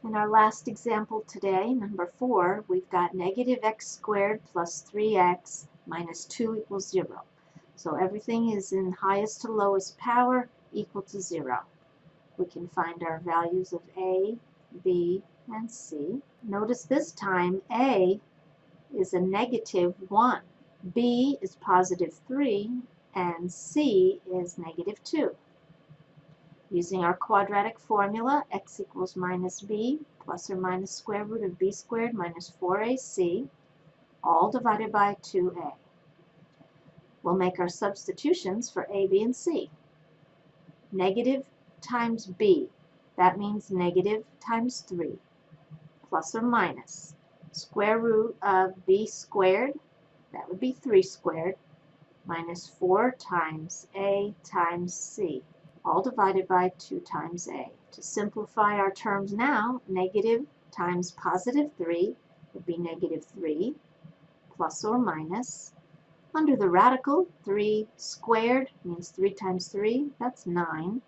In our last example today, number 4, we've got negative x squared plus 3x minus 2 equals 0. So everything is in highest to lowest power equal to 0. We can find our values of a, b, and c. Notice this time a is a negative 1, b is positive 3, and c is negative 2. Using our quadratic formula, x equals minus b plus or minus square root of b squared minus 4ac, all divided by 2a. We'll make our substitutions for a, b, and c. Negative times b, that means negative times 3, plus or minus square root of b squared, that would be 3 squared, minus 4 times a times c, all divided by 2 times a. To simplify our terms now, negative times positive 3 would be negative 3, plus or minus. Under the radical, 3 squared means 3 times 3, that's 9.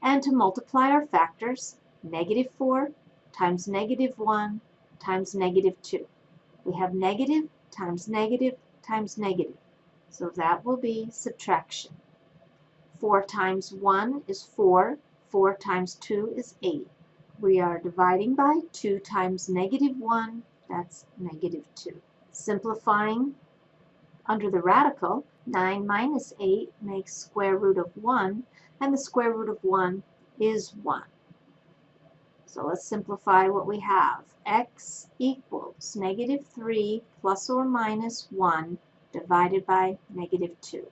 And to multiply our factors, negative 4 times negative 1 times negative 2. We have negative times negative times negative, so that will be subtraction. 4 times 1 is 4, 4 times 2 is 8. We are dividing by 2 times negative 1, that's negative 2. Simplifying under the radical, 9 minus 8 makes square root of 1, and the square root of 1 is 1. So let's simplify what we have. X equals negative 3 plus or minus 1 divided by negative 2.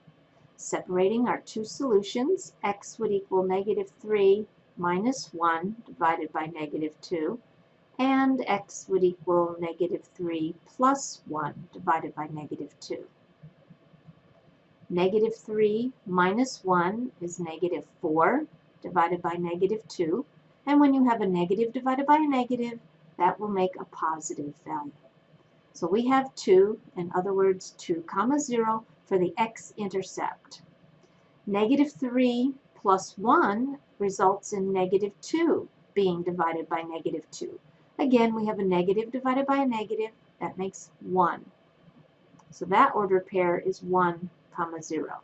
Separating our two solutions, x would equal negative 3 minus 1 divided by negative 2, and x would equal negative 3 plus 1 divided by negative 2. Negative 3 minus 1 is negative 4 divided by negative 2, and when you have a negative divided by a negative, that will make a positive value. So we have 2, in other words 2 comma 0, for the x-intercept. Negative 3 plus 1 results in negative 2 being divided by negative 2. Again, we have a negative divided by a negative, that makes 1. So that ordered pair is 1 comma 0.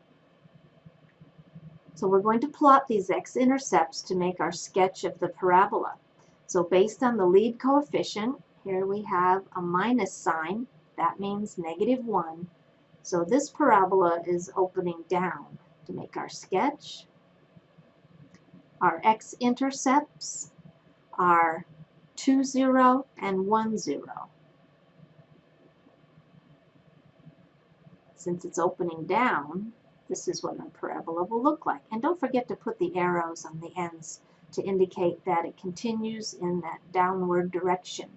So we're going to plot these x-intercepts to make our sketch of the parabola. So based on the lead coefficient, here we have a minus sign, that means negative 1. So this parabola is opening down. To make our sketch, our x-intercepts are 2, 0, and 1, 0. Since it's opening down, this is what our parabola will look like. And don't forget to put the arrows on the ends to indicate that it continues in that downward direction.